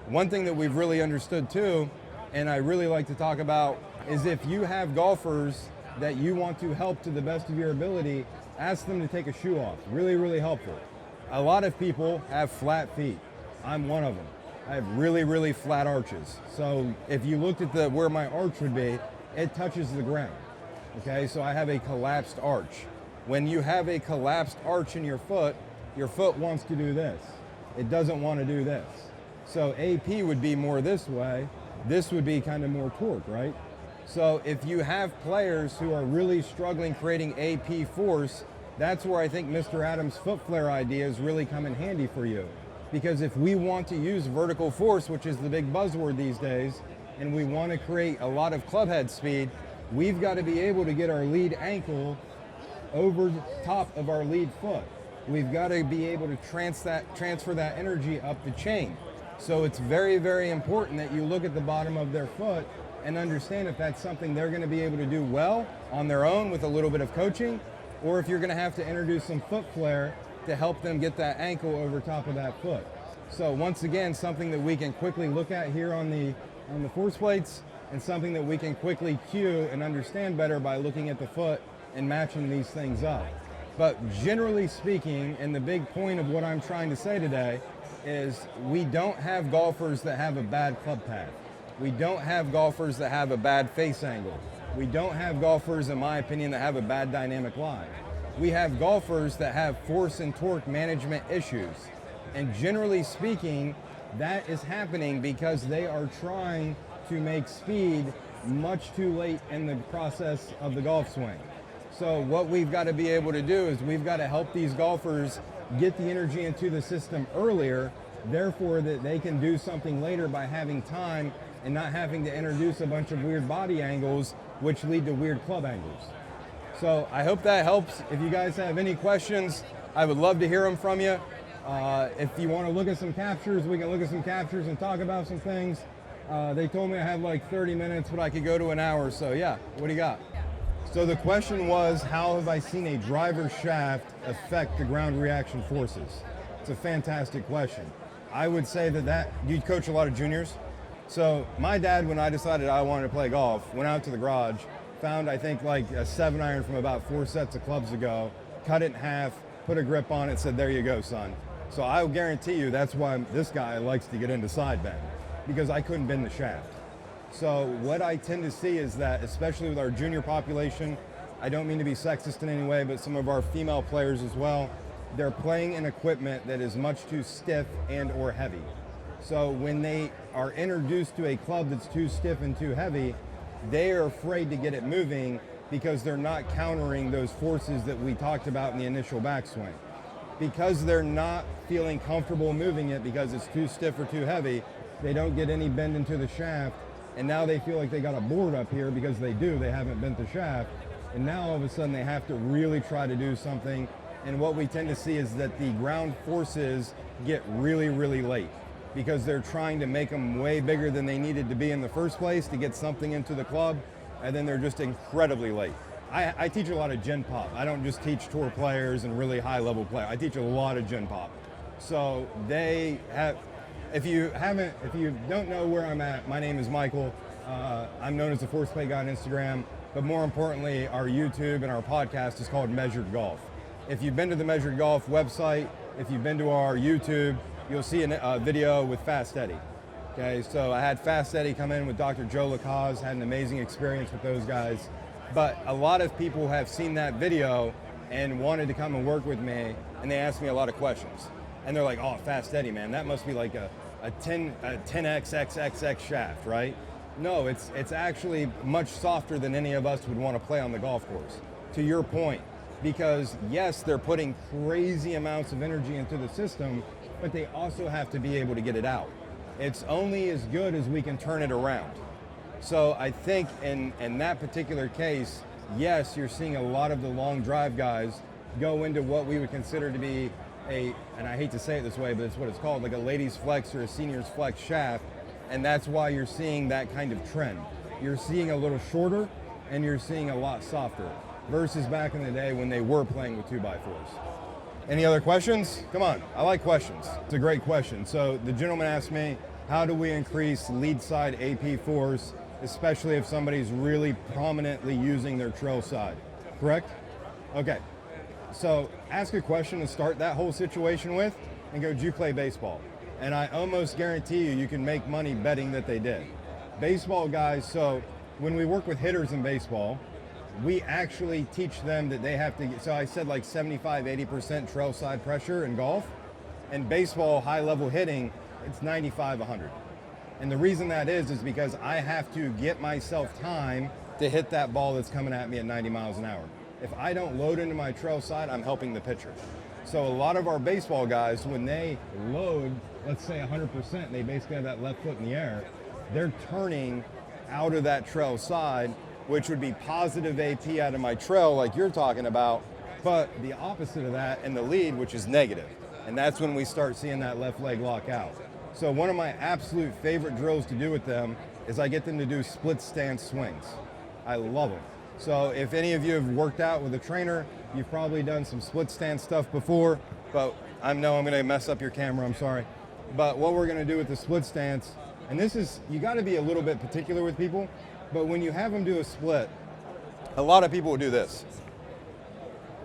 One thing that we've really understood too, and I really like to talk about, is if you have golfers that you want to help to the best of your ability, ask them to take a shoe off. Really, really helpful. A lot of people have flat feet. I'm one of them. I have really, really flat arches. So if you looked at where my arch would be, it touches the ground. Okay, so I have a collapsed arch. When you have a collapsed arch in your foot wants to do this. It doesn't want to do this. So AP would be more this way. This would be kind of more torque, right? So if you have players who are really struggling creating AP force, that's where I think Mr. Adams' foot flare ideas really come in handy for you. Because if we want to use vertical force, which is the big buzzword these days, and we want to create a lot of club head speed, we've got to be able to get our lead ankle over top of our lead foot. We've got to be able to transfer that energy up the chain. So it's very, very important that you look at the bottom of their foot and understand if that's something they're going to be able to do well on their own with a little bit of coaching, or if you're going to have to introduce some foot flare to help them get that ankle over top of that foot. So once again, something that we can quickly look at here on the force plates, and something that we can quickly cue and understand better by looking at the foot and matching these things up. But generally speaking, and the big point of what I'm trying to say today, is we don't have golfers that have a bad club path. We don't have golfers that have a bad face angle. We don't have golfers, in my opinion, that have a bad dynamic lie. We have golfers that have force and torque management issues. And generally speaking, that is happening because they are trying to make speed much too late in the process of the golf swing. So what we've got to be able to do is we've got to help these golfers get the energy into the system earlier, therefore that they can do something later by having time and not having to introduce a bunch of weird body angles which lead to weird club angles. So I hope that helps. If you guys have any questions, I would love to hear them from you. If you want to look at some captures, we can look at some captures and talk about some things. They told me I have like 30 minutes, but I could go to an hour. So yeah, what do you got? So the question was, how have I seen a driver shaft affect the ground reaction forces? It's a fantastic question. I would say that you coach a lot of juniors. So my dad, when I decided I wanted to play golf, went out to the garage, found I think like a 7-iron from about 4 sets of clubs ago, cut it in half, put a grip on it, said, there you go, son. So I will guarantee you that's why this guy likes to get into side bend, because I couldn't bend the shaft. So what I tend to see is that, especially with our junior population, I don't mean to be sexist in any way, but some of our female players as well, they're playing in equipment that is much too stiff and or heavy. So when they are introduced to a club that's too stiff and too heavy, they are afraid to get it moving because they're not countering those forces that we talked about in the initial backswing. Because they're not feeling comfortable moving it because it's too stiff or too heavy, they don't get any bend into the shaft, and now they feel like they got a board up here because they haven't bent the shaft, and now all of a sudden they have to really try to do something, and what we tend to see is that the ground forces get really, really late because they're trying to make them way bigger than they needed to be in the first place to get something into the club, and then they're just incredibly late. I teach a lot of gen pop. I don't just teach tour players and really high level players. I teach a lot of gen pop. So they have, if you don't know where I'm at, my name is Michael. I'm known as the Force Plate Guy on Instagram, but more importantly, our YouTube and our podcast is called Measured Golf. If you've been to the Measured Golf website, if you've been to our YouTube, you'll see a video with Fast Eddie. Okay, so I had Fast Eddie come in with Dr. Joe Lacaze, had an amazing experience with those guys. But a lot of people have seen that video and wanted to come and work with me, and they asked me a lot of questions. And they're like, oh, Fast Eddie, man, that must be like a 10x shaft, right? No, it's actually much softer than any of us would want to play on the golf course, to your point. Because yes, they're putting crazy amounts of energy into the system, but they also have to be able to get it out. It's only as good as we can turn it around. So I think in that particular case, yes, you're seeing a lot of the long drive guys go into what we would consider to be and I hate to say it this way, but it's what it's called, like a ladies flex or a seniors flex shaft, and that's why you're seeing that kind of trend. You're seeing a little shorter and you're seeing a lot softer versus back in the day when they were playing with 2x4s. Any other questions? Come on, I like questions. It's a great question. So the gentleman asked me, how do we increase lead side AP force, especially if somebody's really prominently using their trail side, correct? Okay, so ask a question to start that whole situation with and go, did you play baseball? And I almost guarantee you can make money betting that they did. Baseball guys, so when we work with hitters in baseball, we actually teach them that they have to, so I said like 75, 80% trail side pressure in golf. And baseball, high level hitting, it's 95, 100. And the reason that is because I have to get myself time to hit that ball that's coming at me at 90 miles an hour. If I don't load into my trail side, I'm helping the pitcher. So a lot of our baseball guys, when they load, let's say 100%, they basically have that left foot in the air, they're turning out of that trail side, which would be positive AP out of my trail like you're talking about, but the opposite of that in the lead, which is negative. And that's when we start seeing that left leg lock out. So one of my absolute favorite drills to do with them is I get them to do split stance swings. I love them. So if any of you have worked out with a trainer, you've probably done some split stance stuff before, but I know I'm gonna mess up your camera, I'm sorry. But what we're gonna do with the split stance, and this is, you gotta be a little bit particular with people, but when you have them do a split, a lot of people will do this.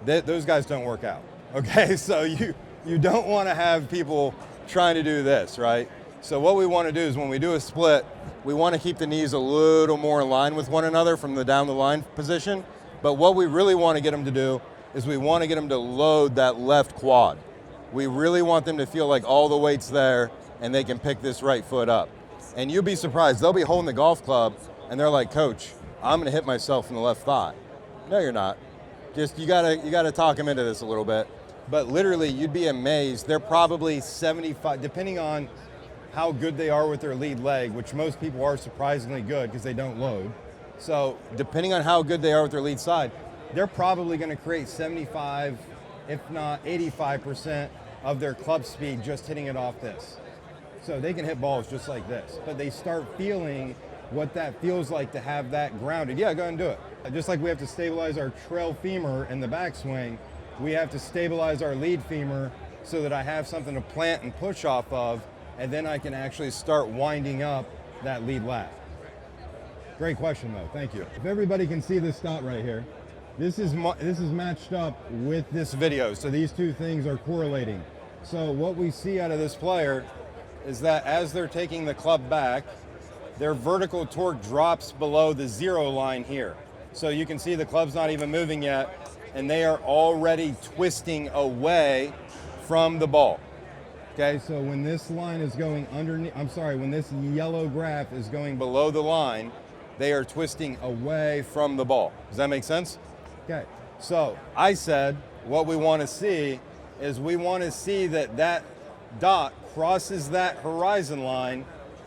Those guys don't work out, okay? So you don't wanna have people trying to do this, right? So what we wanna do is when we do a split, we wanna keep the knees a little more in line with one another from the down the line position, but what we really wanna get them to do is we wanna get them to load that left quad. We really want them to feel like all the weight's there and they can pick this right foot up. And you'll be surprised, they'll be holding the golf club and they're like, Coach, I'm gonna hit myself in the left thigh. No, you're not. Just, you gotta talk them into this a little bit. But literally, you'd be amazed. They're probably 75, depending on how good they are with their lead leg, which most people are surprisingly good because they don't load. So depending on how good they are with their lead side, they're probably gonna create 75, if not 85% of their club speed just hitting it off this. So they can hit balls just like this, but they start feeling what that feels like to have that grounded. Yeah, go ahead and do it. Just like we have to stabilize our trail femur in the backswing, we have to stabilize our lead femur so that I have something to plant and push off of, and then I can actually start winding up that lead lat. Great question though, thank you. If everybody can see this dot right here, this is matched up with this video, so these two things are correlating. So what we see out of this player is that as they're taking the club back, their vertical torque drops below the 0 line here. So you can see the club's not even moving yet, and they are already twisting away from the ball. Okay, so when this line is going underneath, when this yellow graph is going below the line, they are twisting away from the ball. Does that make sense? Okay, so I said what we want to see is we want to see that that dot crosses that horizon line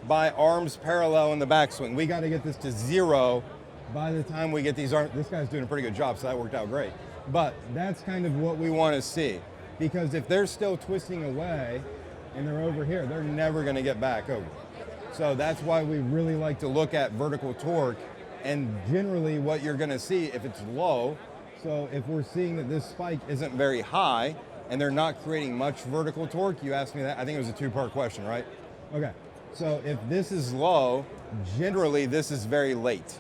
by arms parallel in the backswing. We got to get this to 0 by the time we get these arms. This guy's doing a pretty good job, so that worked out great. But that's kind of what we want to see, because if they're still twisting away and they're over here, they're never going to get back over. So that's why we really like to look at vertical torque, and generally what you're going to see if it's low, so if we're seeing that this spike isn't very high and they're not creating much vertical torque, you asked me that, I think it was a two-part question, right? Okay, so if this is low, generally this is very late.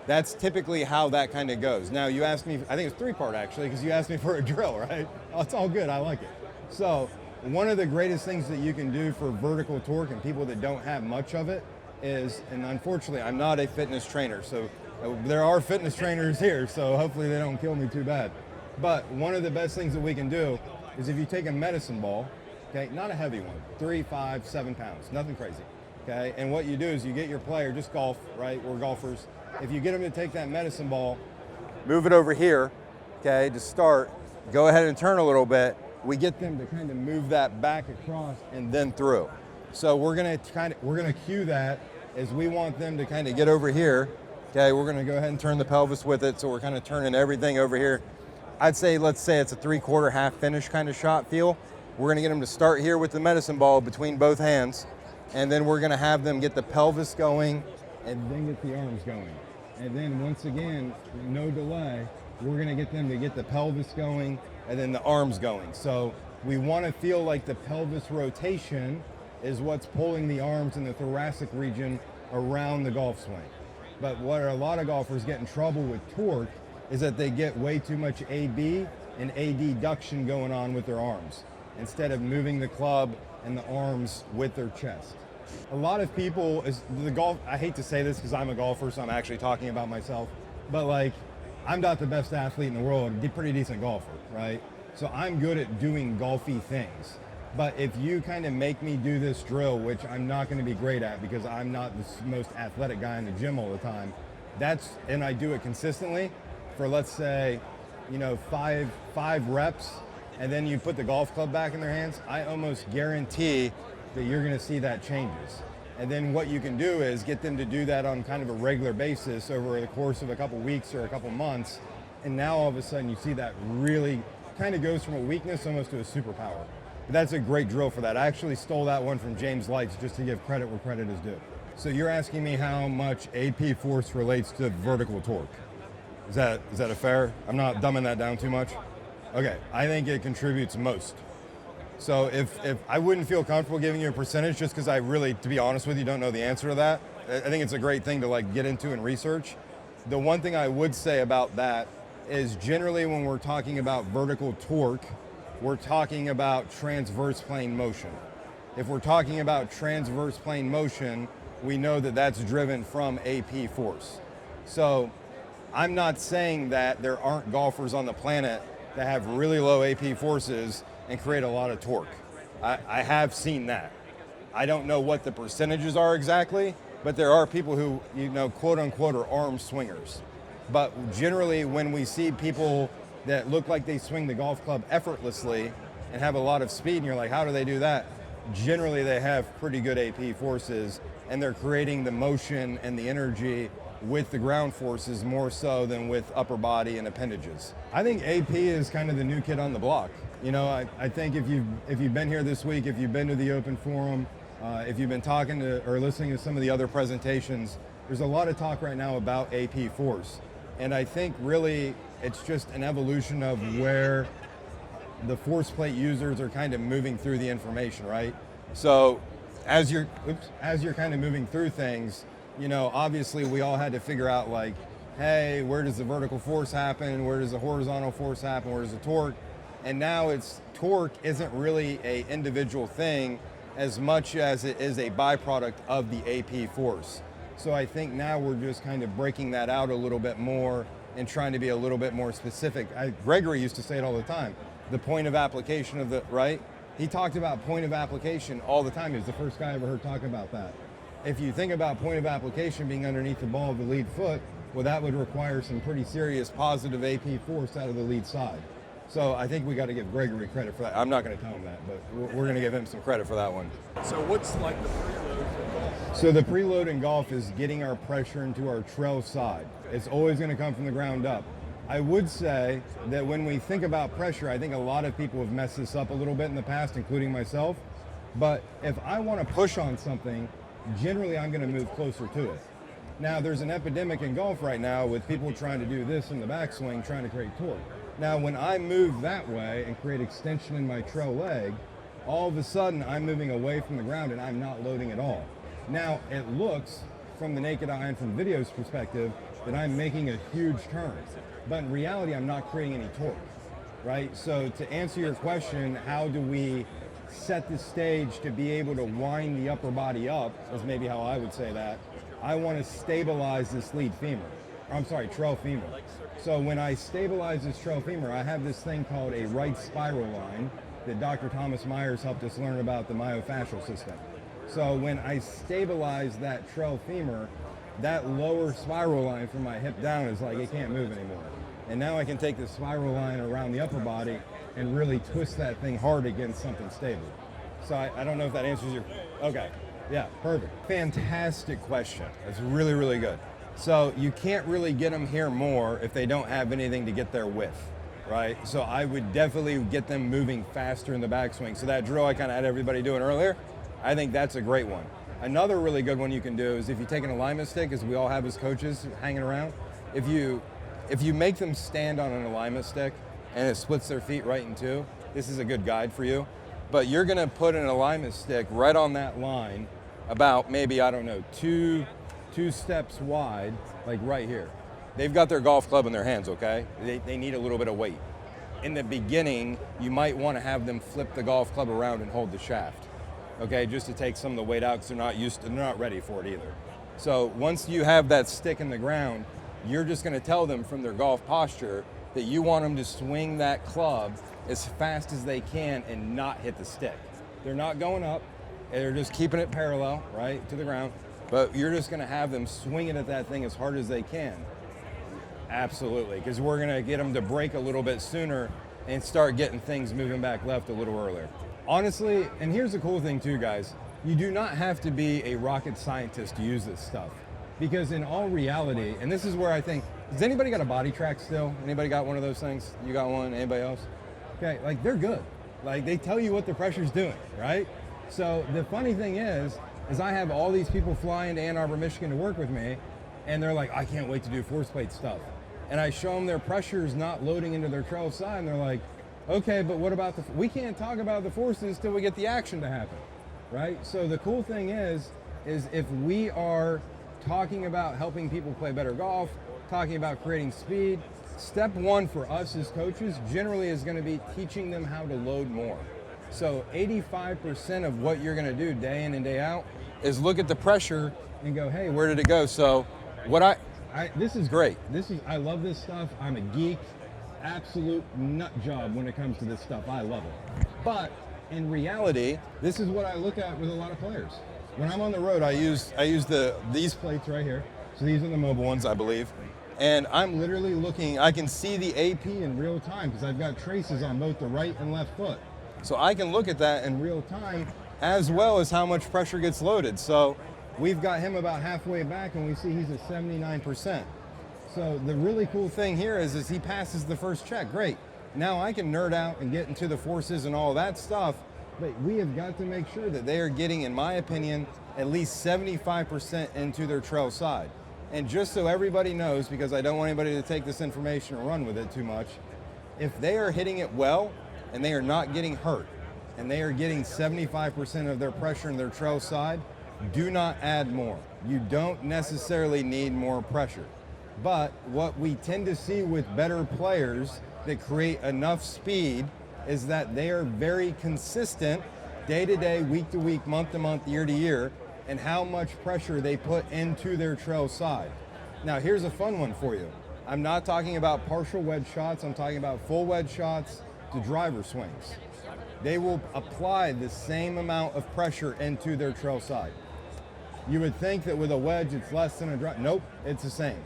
That's typically how that kind of goes. Now you asked me, I think it's three-part actually, because you asked me for a drill, right? Oh, it's all good, I like it. So one of the greatest things that you can do for vertical torque and people that don't have much of it is, and unfortunately I'm not a fitness trainer, so there are fitness trainers here, so hopefully they don't kill me too bad. But one of the best things that we can do is if you take a medicine ball, okay, not a heavy one, 3, 5, 7 pounds, nothing crazy, okay? And what you do is you get your player, just golf, right? We're golfers. If you get them to take that medicine ball, move it over here, okay, to start, go ahead and turn a little bit. We get them to kind of move that back across and then through. So we're gonna cue that as we want them to kind of get over here. Okay, we're gonna go ahead and turn the pelvis with it, so we're kind of turning everything over here. I'd say, let's say it's a 3/4 half finish kind of shot feel. We're gonna get them to start here with the medicine ball between both hands, and then we're gonna have them get the pelvis going and then get the arms going. And then once again, no delay, we're gonna get them to get the pelvis going and then the arms going. So we wanna feel like the pelvis rotation is what's pulling the arms in the thoracic region around the golf swing. But what a lot of golfers get in trouble with torque is that they get way too much AB and adduction going on with their arms instead of moving the club and the arms with their chest. A lot of people, I hate to say this because I'm a golfer, so I'm actually talking about myself, but like, I'm not the best athlete in the world, I'm a pretty decent golfer, right? So I'm good at doing golfy things. But if you kind of make me do this drill, which I'm not going to be great at because I'm not the most athletic guy in the gym all the time, and I do it consistently for, let's say, five reps, and then you put the golf club back in their hands, I almost guarantee that you're going to see that changes. And then what you can do is get them to do that on kind of a regular basis over the course of a couple weeks or a couple months, and now all of a sudden you see that really kind of goes from a weakness almost to a superpower. But that's a great drill for that. I actually stole that one from James Lights just to give credit where credit is due. So you're asking me how much AP force relates to vertical torque. Is that a fair? I'm not dumbing that down too much? Okay, I think it contributes most. So if I wouldn't feel comfortable giving you a percentage just because I really, to be honest with you, don't know the answer to that. I think it's a great thing to like get into and research. The one thing I would say about that is generally when we're talking about vertical torque, we're talking about transverse plane motion. If we're talking about transverse plane motion, we know that that's driven from AP force. So I'm not saying that there aren't golfers on the planet that have really low AP forces and create a lot of torque. I have seen that. I don't know what the percentages are exactly, but there are people who, quote unquote, are arm swingers. But generally when we see people that look like they swing the golf club effortlessly and have a lot of speed, and you're like, how do they do that? Generally they have pretty good AP forces, and they're creating the motion and the energy with the ground forces more so than with upper body and appendages. I think AP is kind of the new kid on the block. I think if you've been here this week, if you've been to the open forum, if you've been talking to or listening to some of the other presentations, there's a lot of talk right now about AP force. And I think really it's just an evolution of where the force plate users are kind of moving through the information, right? So as you're kind of moving through things, obviously we all had to figure out like, hey, where does the vertical force happen? Where does the horizontal force happen? Where does the torque? And now torque isn't really a individual thing as much as it is a byproduct of the AP force. So I think now we're just kind of breaking that out a little bit more and trying to be a little bit more specific. Gregory used to say it all the time, the point of application of right? He talked about point of application all the time. He was the first guy I ever heard talk about that. If you think about point of application being underneath the ball of the lead foot, well, that would require some pretty serious positive AP force out of the lead side. So I think we got to give Gregory credit for that. I'm not going to tell him that, but we're going to give him some credit for that one. So what's like the preload for golf? So the preload in golf is getting our pressure into our trail side. It's always going to come from the ground up. I would say that when we think about pressure, I think a lot of people have messed this up a little bit in the past, including myself. But if I want to push on something, generally I'm going to move closer to it. Now there's an epidemic in golf right now with people trying to do this in the backswing, trying to create torque. Now when I move that way and create extension in my trail leg, all of a sudden I'm moving away from the ground and I'm not loading at all. Now it looks from the naked eye and from video's perspective that I'm making a huge turn, but in reality I'm not creating any torque, right? So to answer your question, how do we set the stage to be able to wind the upper body up, is maybe how I would say that. I want to stabilize this trail femur. So when I stabilize this trail femur, I have this thing called a right spiral line that Dr. Thomas Myers helped us learn about the myofascial system. So when I stabilize that trail femur, that lower spiral line from my hip down is like, it can't move anymore. And now I can take the spiral line around the upper body and really twist that thing hard against something stable. So I don't know if that answers your, okay. Yeah, perfect. Fantastic question. That's really, really good. So you can't really get them here more if they don't have anything to get there with, right? So I would definitely get them moving faster in the backswing. So that drill I kind of had everybody doing earlier, I think that's a great one. Another really good one you can do is if you take an alignment stick, as we all have as coaches hanging around, if you make them stand on an alignment stick and it splits their feet right in two, this is a good guide for you. but you're gonna put an alignment stick right on that line about maybe, I don't know, two steps wide, like right here. They've got their golf club in their hands, okay? They need a little bit of weight. In the beginning, you might wanna have them flip the golf club around and hold the shaft, okay? Just to take some of the weight out because they're not ready for it either. So once you have that stick in the ground, you're just gonna tell them from their golf posture that you want them to swing that club as fast as they can and not hit the stick. They're not going up, they're just keeping it parallel, right, to the ground, but you're just gonna have them swing it at that thing as hard as they can. Absolutely, because we're gonna get them to break a little bit sooner and start getting things moving back left a little earlier. Honestly, and here's the cool thing too, guys, you do not have to be a rocket scientist to use this stuff. Because in all reality, and this is where I think, has anybody got a body track still? Anybody got one of those things? You got one, anybody else? Okay, like they're good. Like they tell you what the pressure's doing, right? So the funny thing is I have all these people flying to Ann Arbor, Michigan to work with me, and they're like, I can't wait to do force plate stuff. And I show them their pressure's not loading into their trail side, and they're like, okay, but what about we can't talk about the forces till we get the action to happen, right? So the cool thing is if we are talking about helping people play better golf, talking about creating speed, step one for us as coaches generally is going to be teaching them how to load more. So 85% of what you're going to do day in and day out is look at the pressure and go, hey, where did it go? So what this is great. I love this stuff. I'm a geek, absolute nut job when it comes to this stuff. I love it. But in reality, this is what I look at with a lot of players. When I'm on the road, I use these plates right here. So these are the mobile ones, I believe. And I'm literally looking, I can see the AP in real time because I've got traces on both the right and left foot. So I can look at that in real time as well as how much pressure gets loaded. So we've got him about halfway back and we see he's at 79%. So the really cool thing here is he passes the first check, great. Now I can nerd out and get into the forces and all that stuff, but we have got to make sure that they are getting, in my opinion, at least 75% into their trail side. And just so everybody knows, because I don't want anybody to take this information and run with it too much, if they are hitting it well and they are not getting hurt and they are getting 75% of their pressure in their trail side, do not add more. You don't necessarily need more pressure. But what we tend to see with better players that create enough speed is that they are very consistent day to day, week to week, month to month, year to year, and how much pressure they put into their trail side. Now here's a fun one for you. I'm not talking about partial wedge shots, I'm talking about full wedge shots to driver swings. They will apply the same amount of pressure into their trail side. You would think that with a wedge it's less than a drive. Nope, it's the same.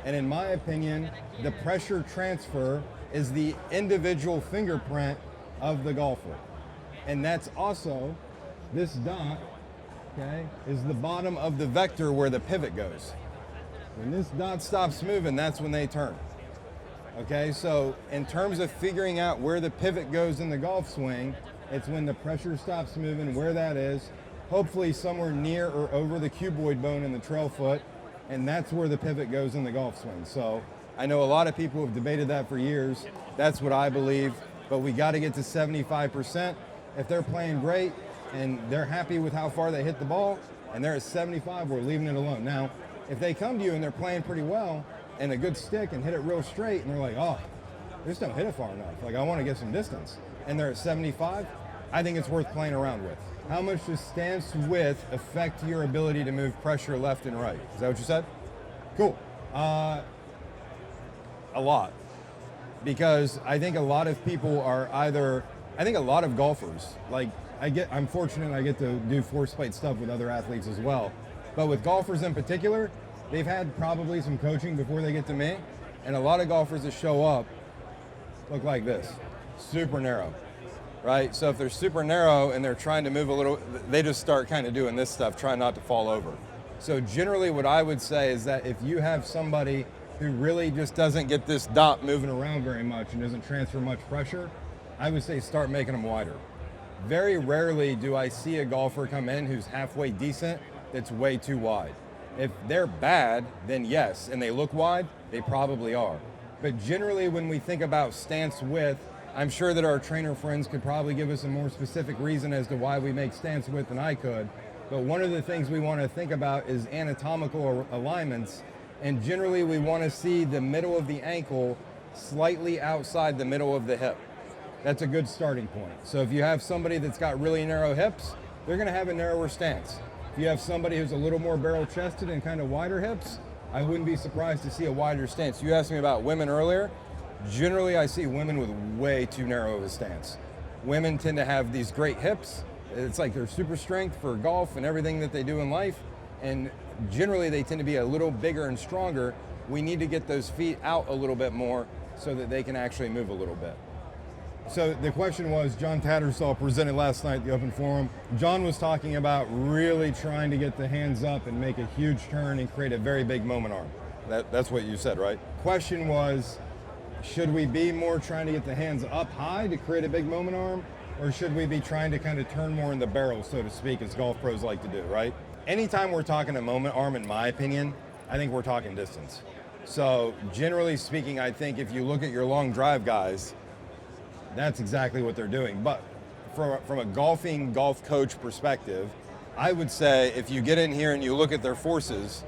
And in my opinion, the pressure transfer is the individual fingerprint of the golfer. And that's also, this dot, okay, is the bottom of the vector where the pivot goes. When this dot stops moving, that's when they turn. Okay, so in terms of figuring out where the pivot goes in the golf swing, it's when the pressure stops moving, where that is, hopefully somewhere near or over the cuboid bone in the trail foot, and that's where the pivot goes in the golf swing. So I know a lot of people have debated that for years. That's what I believe, but we got to get to 75%. If they're playing great and they're happy with how far they hit the ball and they're at 75, we're leaving it alone. Now, if they come to you and they're playing pretty well and a good stick and hit it real straight and they're like, oh, they just don't hit it far enough. Like, I want to get some distance. And they're at 75, I think it's worth playing around with. How much does stance width affect your ability to move pressure left and right? Is that what you said? Cool. A lot. Because I think a lot of people are I think a lot of golfers, like I'm fortunate I get to do force plate stuff with other athletes as well. But with golfers in particular, they've had probably some coaching before they get to me. And a lot of golfers that show up look like this, super narrow, right? So if they're super narrow and they're trying to move a little, they just start kind of doing this stuff, trying not to fall over. So generally what I would say is that if you have somebody who really just doesn't get this dot moving around very much and doesn't transfer much pressure, I would say start making them wider. Very rarely do I see a golfer come in who's halfway decent that's way too wide. If they're bad, then yes, and they look wide, they probably are. But generally when we think about stance width, I'm sure that our trainer friends could probably give us a more specific reason as to why we make stance width than I could. But one of the things we want to think about is anatomical alignments. And generally we want to see the middle of the ankle slightly outside the middle of the hip. That's a good starting point. So if you have somebody that's got really narrow hips, they're going to have a narrower stance. If you have somebody who's a little more barrel-chested and kind of wider hips, I wouldn't be surprised to see a wider stance. You asked me about women earlier. Generally, I see women with way too narrow of a stance. Women tend to have these great hips. It's like their super strength for golf and everything that they do in life. And generally, they tend to be a little bigger and stronger. We need to get those feet out a little bit more so that they can actually move a little bit. So the question was, John Tattersall presented last night at the Open Forum. John was talking about really trying to get the hands up and make a huge turn and create a very big moment arm. That's what you said, right? Question was, should we be more trying to get the hands up high to create a big moment arm? Or should we be trying to kind of turn more in the barrel, so to speak, as golf pros like to do, right? Anytime we're talking a moment arm, in my opinion, I think we're talking distance. So generally speaking, I think if you look at your long drive guys, that's exactly what they're doing. But from a golf coach perspective, I would say if you get in here and you look at their forces,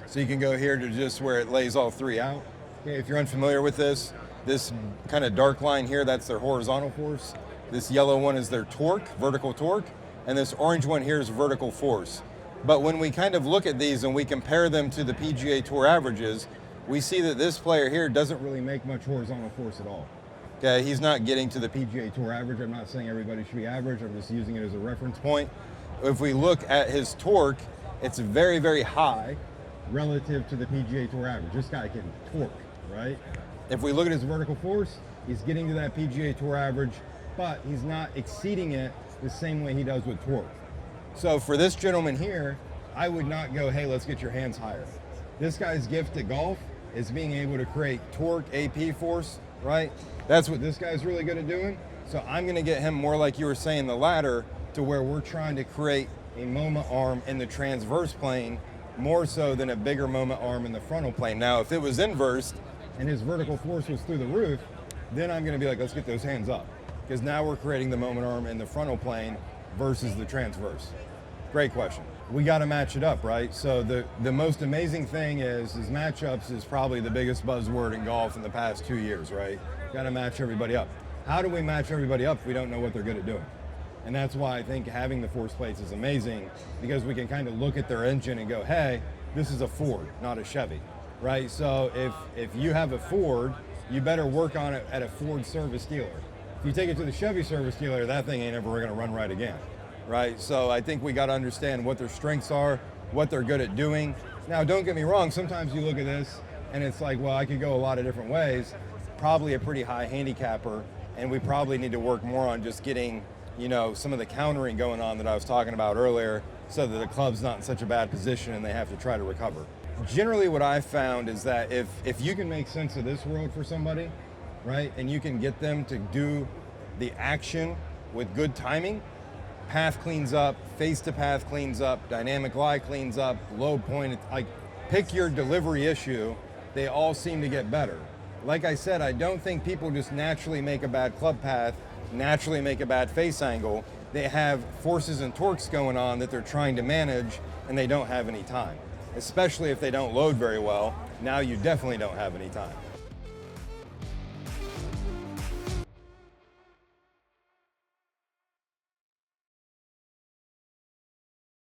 so you can go here to just where it lays all three out. Okay, if you're unfamiliar with this kind of dark line here, that's their horizontal force. This yellow one is their torque, vertical torque, and this orange one here is vertical force. But when we kind of look at these and we compare them to the PGA Tour averages, we see that this player here doesn't really make much horizontal force at all. Okay, he's not getting to the PGA Tour average. I'm not saying everybody should be average. I'm just using it as a reference point. If we look at his torque, it's very, very high relative to the PGA Tour average. This guy can torque, right? If we look at his vertical force, he's getting to that PGA Tour average, but he's not exceeding it the same way he does with torque. So for this gentleman here, I would not go, hey, let's get your hands higher. This guy's gift to golf is being able to create torque, AP force, right? That's what this guy's really good at doing. So I'm gonna get him more like you were saying, the ladder, to where we're trying to create a moment arm in the transverse plane more so than a bigger moment arm in the frontal plane. Now, if it was inversed and his vertical force was through the roof, then I'm gonna be like, let's get those hands up. Because now we're creating the moment arm in the frontal plane versus the transverse. Great question. We gotta match it up, right? So the most amazing thing is matchups is probably the biggest buzzword in golf in the past 2 years, right? Gotta match everybody up. How do we match everybody up if we don't know what they're good at doing? And that's why I think having the force plates is amazing, because we can kind of look at their engine and go, hey, this is a Ford, not a Chevy, right? So if you have a Ford, you better work on it at a Ford service dealer. If you take it to the Chevy service dealer, that thing ain't ever gonna run right again, right? So I think we gotta understand what their strengths are, what they're good at doing. Now, don't get me wrong, sometimes you look at this and it's like, well, I could go a lot of different ways. Probably a pretty high handicapper, and we probably need to work more on just getting, you know, some of the countering going on that I was talking about earlier, so that the club's not in such a bad position and they have to try to recover. Generally what I've found is that if you can make sense of this world for somebody, right, and you can get them to do the action with good timing, path cleans up, face to path cleans up, dynamic lie cleans up, low point, like pick your delivery issue, they all seem to get better. Like I said, I don't think people just naturally make a bad club path, naturally make a bad face angle. They have forces and torques going on that they're trying to manage, and they don't have any time. Especially if they don't load very well, now you definitely don't have any time.